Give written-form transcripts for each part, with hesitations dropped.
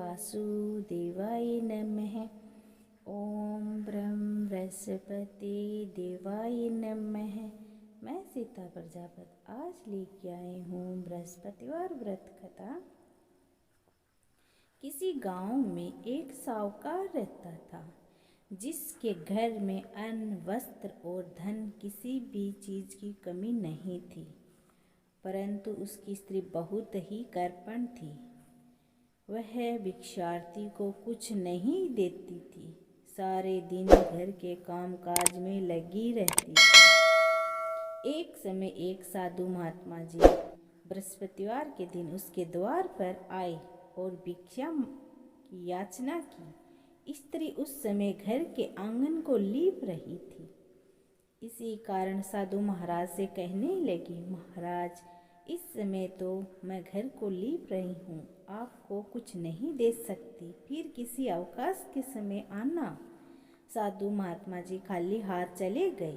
वासुदेवाय नमः। ओम ब्रह्म बृहस्पति देवाय नमः। मैं सीता प्रजापति आज लेके आई हूँ बृहस्पतिवार व्रत कथा। किसी गांव में एक साहूकार रहता था जिसके घर में अन्न, वस्त्र और धन किसी भी चीज की कमी नहीं थी, परंतु उसकी स्त्री बहुत ही कृपण थी। वह भिक्षार्थी को कुछ नहीं देती थी, सारे दिन घर के कामकाज में लगी रहती थी। एक समय एक साधु महात्मा जी बृहस्पतिवार के दिन उसके द्वार पर आए और भिक्षा की याचना की। स्त्री उस समय घर के आंगन को लीप रही थी। इसी कारण साधु महाराज से कहने लगी, महाराज, इस समय तो मैं घर को लीप रही हूँ, आपको कुछ नहीं दे सकती, फिर किसी अवकाश के समय आना। साधु महात्मा जी खाली हाथ चले गए।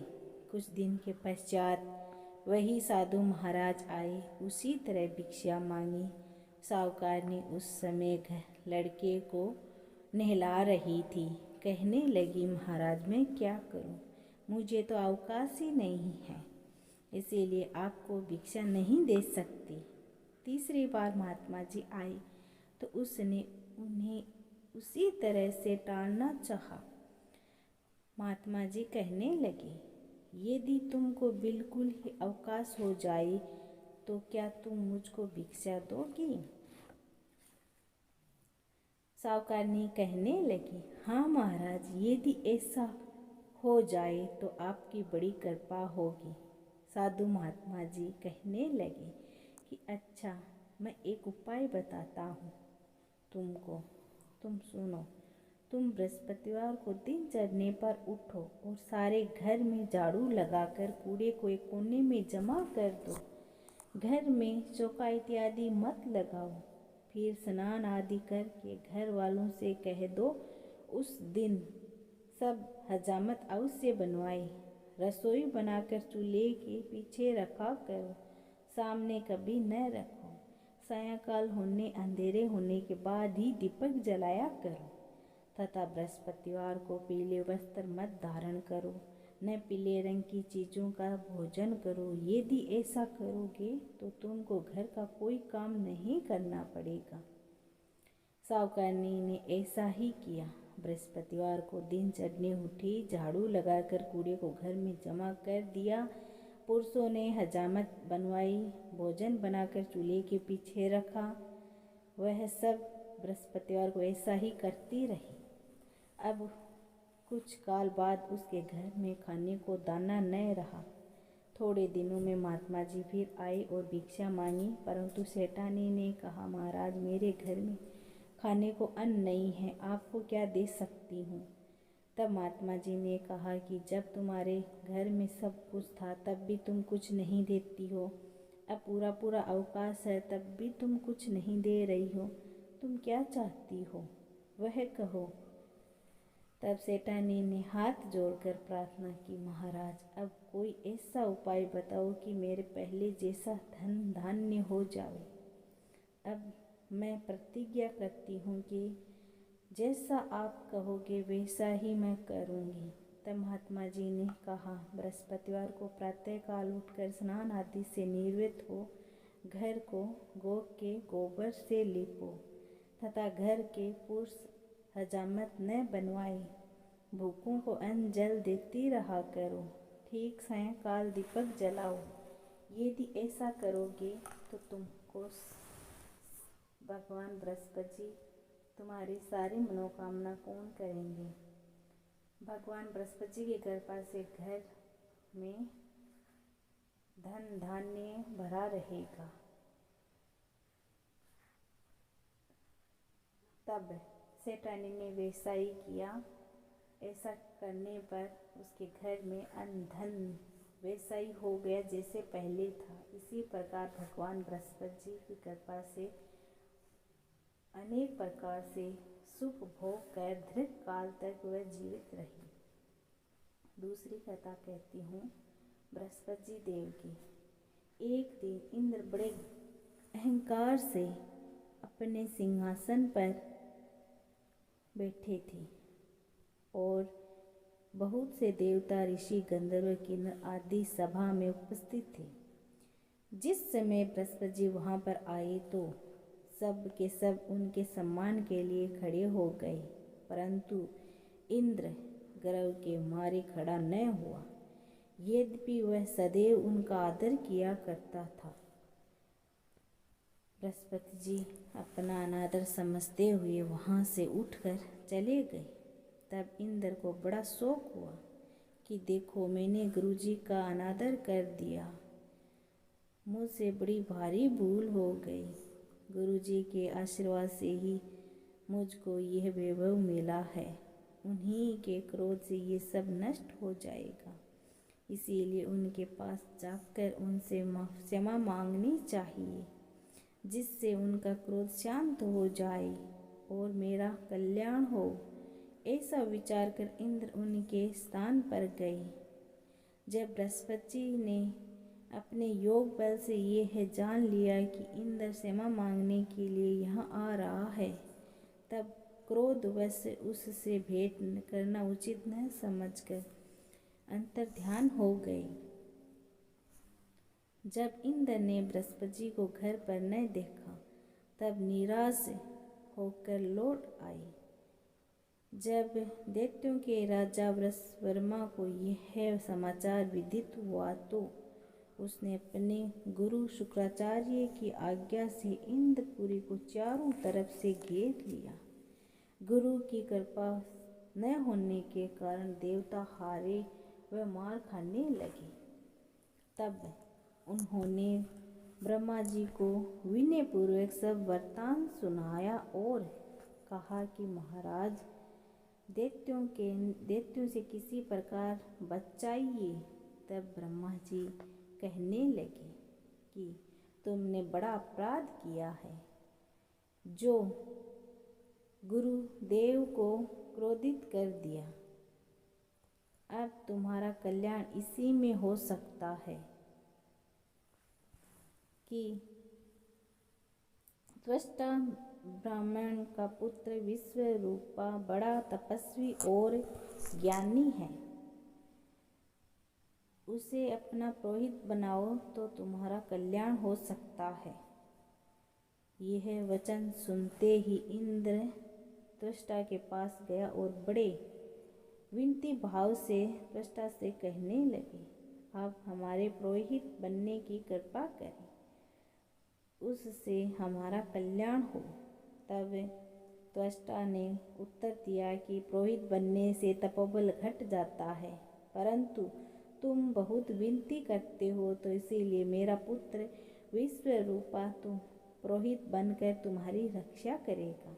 कुछ दिन के पश्चात वही साधु महाराज आए, उसी तरह भिक्षा मांगी। साहूकार ने उस समय लड़के को नहला रही थी। कहने लगी, महाराज, मैं क्या करूं, मुझे तो अवकाश ही नहीं है, इसीलिए आपको भिक्षा नहीं दे सकती। तीसरी बार महात्मा जी आए तो उसने उन्हें उसी तरह से टालना चाहा। महात्मा जी कहने लगे, यदि तुमको बिल्कुल ही अवकाश हो जाए तो क्या तुम मुझको भिक्षा दोगी? साहूकारनी कहने लगी, हाँ महाराज, यदि ऐसा हो जाए तो आपकी बड़ी कृपा होगी। साधु महात्मा जी कहने लगे कि अच्छा, मैं एक उपाय बताता हूँ तुमको, तुम सुनो। तुम बृहस्पतिवार को दिन चढ़ने पर उठो और सारे घर में झाड़ू लगाकर कूड़े को एक कोने में जमा कर दो। घर में चौका इत्यादि मत लगाओ। फिर स्नान आदि करके घर वालों से कह दो उस दिन सब हजामत अवश्य बनवाए। रसोई बनाकर चूल्हे के पीछे रखा करो, सामने कभी न रखो। सायंकाल होने अंधेरे होने के बाद ही दीपक जलाया करो तथा बृहस्पतिवार को पीले वस्त्र मत धारण करो, न पीले रंग की चीज़ों का भोजन करो। यदि ऐसा करोगे तो तुमको घर का कोई काम नहीं करना पड़ेगा। साहूकारनी ने ऐसा ही किया। बृहस्पतिवार को दिन चढ़ने उठी, झाड़ू लगाकर कूड़े को घर में जमा कर दिया। पुरुषों ने हजामत बनवाई, भोजन बनाकर चूल्हे के पीछे रखा। वह सब बृहस्पतिवार को ऐसा ही करती रही। अब कुछ काल बाद उसके घर में खाने को दाना न रहा। थोड़े दिनों में महात्मा जी फिर आए और भिक्षा मांगी, परंतु सेठानी ने कहा, महाराज, मेरे घर में खाने को अन्न नहीं है, आपको क्या दे सकती हूँ? तब महात्मा जी ने कहा कि जब तुम्हारे घर में सब कुछ था तब भी तुम कुछ नहीं देती हो, अब पूरा पूरा अवकाश है तब भी तुम कुछ नहीं दे रही हो, तुम क्या चाहती हो वह कहो। तब सेठानी ने हाथ जोड़कर प्रार्थना की, महाराज, अब कोई ऐसा उपाय बताओ कि मेरे पहले जैसा धन धान्य हो जाए। अब मैं प्रतिज्ञा करती हूँ कि जैसा आप कहोगे वैसा ही मैं करूँगी। तब महात्मा जी ने कहा, बृहस्पतिवार को प्रातःकाल उठकर स्नान आदि से निवृत्त हो घर को गौ के गोबर से लीपो तथा घर के पुरुष हजामत न बनवाए। भूखों को अन्न जल देती रहा करो। ठीक सायंकाल दीपक जलाओ। यदि ऐसा करोगे तो तुमको भगवान बृहस्पति तुम्हारी सारी मनोकामना पूर्ण करेंगे। भगवान बृहस्पति की कृपा से घर में धन धान्य भरा रहेगा। तब सेठानी ने वैसा ही किया। ऐसा करने पर उसके घर में अन्न धन वैसा ही हो गया जैसे पहले था। इसी प्रकार भगवान बृहस्पति जी की कृपा से अनेक प्रकार से सुख भोग कर दीर्घ काल तक वह जीवित रही। दूसरी कथा कहती हूँ बृहस्पति देव की। एक दिन इंद्र बड़े अहंकार से अपने सिंहासन पर बैठे थे और बहुत से देवता, ऋषि, गंधर्व, किन्नर आदि सभा में उपस्थित थे। जिस समय बृहस्पति जी वहाँ पर आए तो सब के सब उनके सम्मान के लिए खड़े हो गए, परंतु इंद्र गर्व के मारे खड़ा न हुआ, यद्यपि वह सदैव उनका आदर किया करता था। बृहस्पति जी अपना अनादर समझते हुए वहाँ से उठकर चले गए। तब इंद्र को बड़ा शौक हुआ कि देखो, मैंने गुरुजी का अनादर कर दिया, मुझसे बड़ी भारी भूल हो गई। गुरुजी के आशीर्वाद से ही मुझको यह वैभव मिला है, उन्हीं के क्रोध से ये सब नष्ट हो जाएगा, इसीलिए उनके पास जाकर उनसे क्षमा मांगनी चाहिए, जिससे उनका क्रोध शांत हो जाए और मेरा कल्याण हो। ऐसा विचार कर इंद्र उनके स्थान पर गए। जब बृहस्पति ने अपने योग बल से यह जान लिया कि इंद्र क्षमा मांगने के लिए यहाँ आ रहा है, तब क्रोधवश उससे भेंट करना उचित न समझकर अंतर ध्यान हो गए। जब इंद्र ने बृहस्पति जी को घर पर न देखा, तब निराश होकर लौट आए। जब दैत्यों के राजा वृषवर्मा को यह समाचार विदित हुआ तो उसने अपने गुरु शुक्राचार्य की आज्ञा से इंद्रपुरी को चारों तरफ से घेर लिया। गुरु की कृपा न होने के कारण देवता हारे व मार खाने लगे। तब उन्होंने ब्रह्मा जी को विनयपूर्वक सब वृत्तांत सुनाया और कहा कि महाराज, दैत्यों से किसी प्रकार बचाइए। तब ब्रह्मा जी कहने लगे कि तुमने बड़ा अपराध किया है, जो गुरुदेव को क्रोधित कर दिया। अब तुम्हारा कल्याण इसी में हो सकता है कि त्वष्टा ब्राह्मण का पुत्र विश्वरूपा बड़ा तपस्वी और ज्ञानी है, उसे अपना पुरोहित बनाओ तो तुम्हारा कल्याण हो सकता है। यह वचन सुनते ही इंद्र त्वष्टा के पास गया और बड़े विनती भाव से त्वष्टा से कहने लगे, आप हमारे पुरोहित बनने की कृपा करें, उससे हमारा कल्याण हो। तब त्वष्टा ने उत्तर दिया कि पुरोहित बनने से तपोबल घट जाता है, परंतु तुम बहुत विनती करते हो तो इसीलिए मेरा पुत्र विश्वरूपा तुम पुरोहित बनकर तुम्हारी रक्षा करेगा।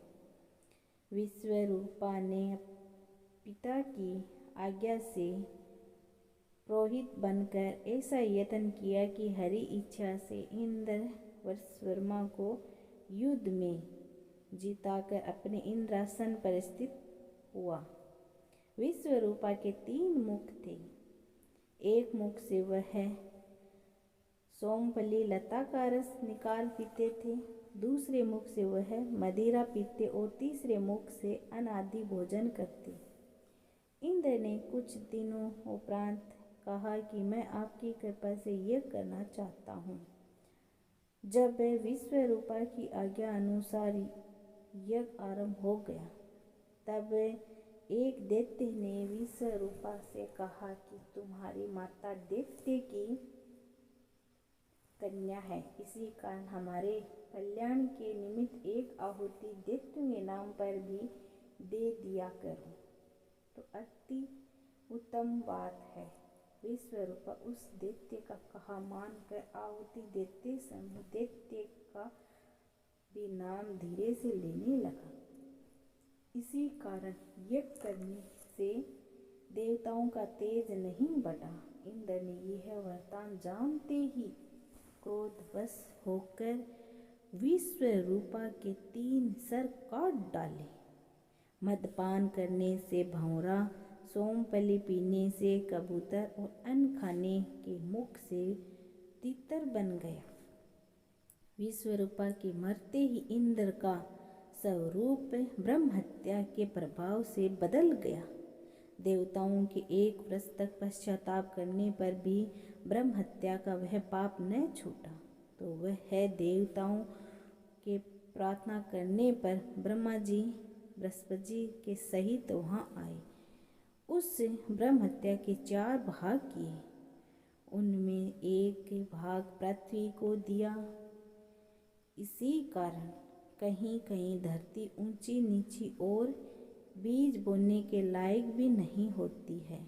विश्वरूपा ने पिता की आज्ञा से पुरोहित बनकर ऐसा यत्न किया कि हरि इच्छा से इंद्र विश्ववर्मा को युद्ध में जिताकर अपने इंद्रासन पर स्थित हुआ। विश्वरूपा के 3 मुख थे। एक मुख से वह सोमफली लता का रस निकाल पीते थे, दूसरे मुख से वह मदिरा पीते और तीसरे मुख से अनादि भोजन करते। इंद्र ने कुछ दिनों उपरांत कहा कि मैं आपकी कृपा से यज्ञ करना चाहता हूँ। जब विश्वरूपा की आज्ञा अनुसार यज्ञ आरंभ हो गया, तब एक दैत्य ने विश्वरूपा से कहा कि तुम्हारी माता दैत्य की कन्या है, इसी कारण हमारे कल्याण के निमित्त एक आहुति दैत्यों के नाम पर भी दे दिया करो तो अति उत्तम बात है। विश्वरूपा उस दैत्य का कहा मानकर आहुति देते समय दैत्य का भी नाम धीरे से लेने लगा। इसी कारण यज्ञ करने से देवताओं का तेज नहीं बढ़ा। इंद्र ने यह वरदान जानते ही क्रोधवश होकर विश्वरूपा के 3 सर काट डाले। मदपान करने से भंवरा, सोमफली पीने से कबूतर और अन्न खाने के मुख से तीतर बन गया। विश्वरूपा के मरते ही इंद्र का स्वरूप ब्रह्म हत्या के प्रभाव से बदल गया। देवताओं के एक वर्ष तक पश्चाताप करने पर भी ब्रह्म हत्या का वह पाप न छूटा, तो वह देवताओं के प्रार्थना करने पर ब्रह्मा जी बृहस्पति जी के सहित वहाँ आए। उस ब्रह्म हत्या के 4 भाग किए। उनमें एक भाग पृथ्वी को दिया। इसी कारण कहीं कहीं धरती ऊंची नीची और बीज बोने के लायक भी नहीं होती है।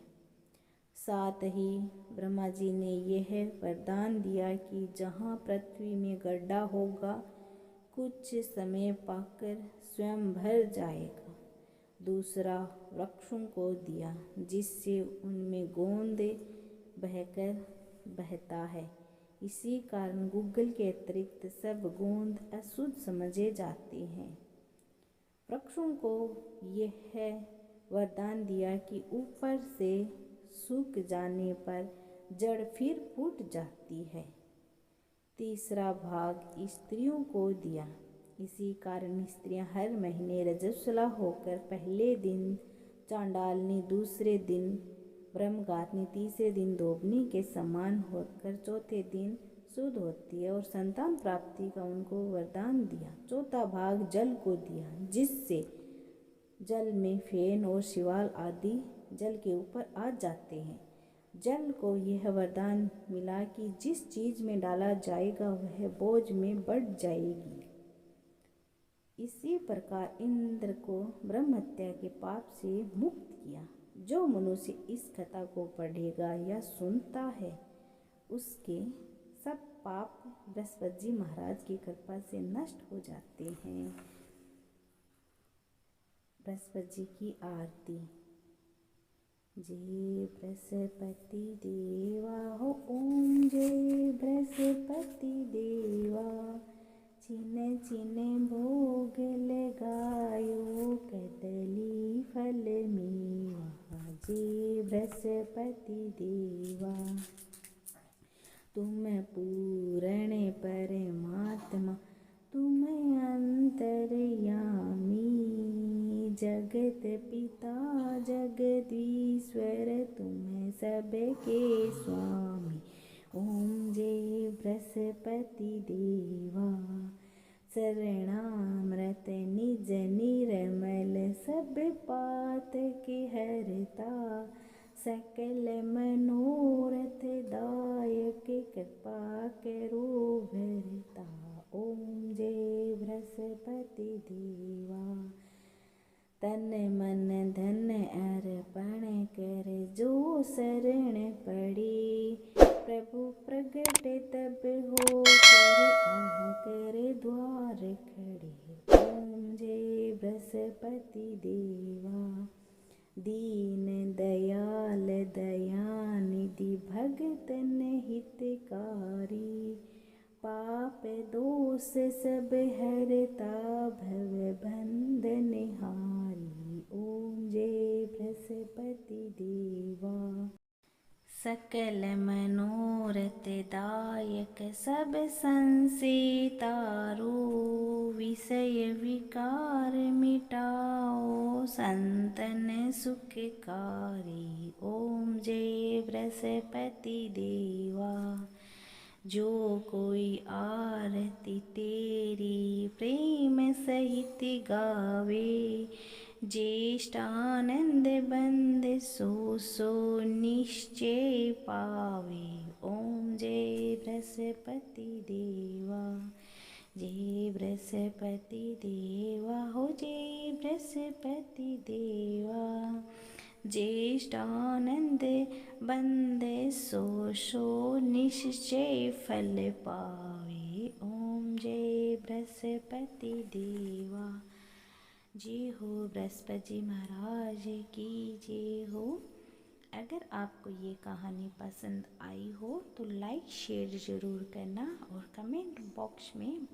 साथ ही ब्रह्मा जी ने यह वरदान दिया कि जहाँ पृथ्वी में गड्ढा होगा, कुछ समय पाकर स्वयं भर जाएगा। दूसरा वृक्षों को दिया, जिससे उनमें गोंद बहकर बहता है। इसी कारण गूगल के अतिरिक्त सब गोंद अशुद्ध समझे जाते हैं। वृक्षों को यह वरदान दिया कि ऊपर से सूख जाने पर जड़ फिर फूट जाती है। तीसरा भाग स्त्रियों को दिया। इसी कारण स्त्रियां हर महीने रजस्वला होकर पहले दिन चांडालनी, दूसरे दिन ब्रह्मगात्नी, तीसरे दिन धोबनी के समान होकर चौथे दिन शुद्ध होती है और संतान प्राप्ति का उनको वरदान दिया। चौथा भाग जल को दिया, जिससे जल में फेन और शिवाल आदि जल के ऊपर आ जाते हैं। जल को यह वरदान मिला कि जिस चीज में डाला जाएगा वह बोझ में बढ़ जाएगी। इसी प्रकार इंद्र को ब्रह्म हत्या के पाप से मुक्त किया। जो मनुष्य इस कथा को पढ़ेगा या सुनता है, उसके सब पाप बृहस्पति जी महाराज की कृपा से नष्ट हो जाते हैं। बृहस्पति जी की आरती। जय बृहस्पति देवा हो, ओम जय बृहस्पति देवा। चिन चिन भोग लगायो, कदली फल मेवा। जय बृहस्पति देवा। तुम पूर्ण परमात्मा, तुम अंतर्यामी। जगत पिता जगदीश्वर, तुम सबके स्वामी। ओम जय बृहस्पति देवा। शरणामृत निज निर्मल, सब पात के हरता। सकल मनोरथ दायक, कृपा करो भरता। ओम जय बृहस्पति देवा। तन मन धन अर्पण कर, जो शरण पड़े। प्रभु प्रगट तब हो कर, आह कर द्वार खड़े। ओम जय बृहस्पति देवा। दीन दयाल दयानिधि, भगतन हितकारी। पाप दोष सब हरता, भव बंधन हारी। ओम जय बृहस्पति देवा। सकल मनोरथ दायक, सब संशय तारो। विषय विकार मिटाओ, संतन सुखकारी। ओम जय बृहस्पति देवा। जो कोई आरती तेरी प्रेम सहित गावे। ज्येष्ठानंद बंद सो सो निश्चय पावे। ओम जय बृहस्पति देवा। जय बृहस्पति देवा हो, जय बृहस्पति देवा। ज्येष्ठानंद बंद सो सो निश्चय फल पावे। ओम जय बृहस्पति देवा। जय हो बृहस्पति जी महाराज की जय हो। अगर आपको ये कहानी पसंद आई हो तो लाइक शेयर ज़रूर करना और कमेंट बॉक्स में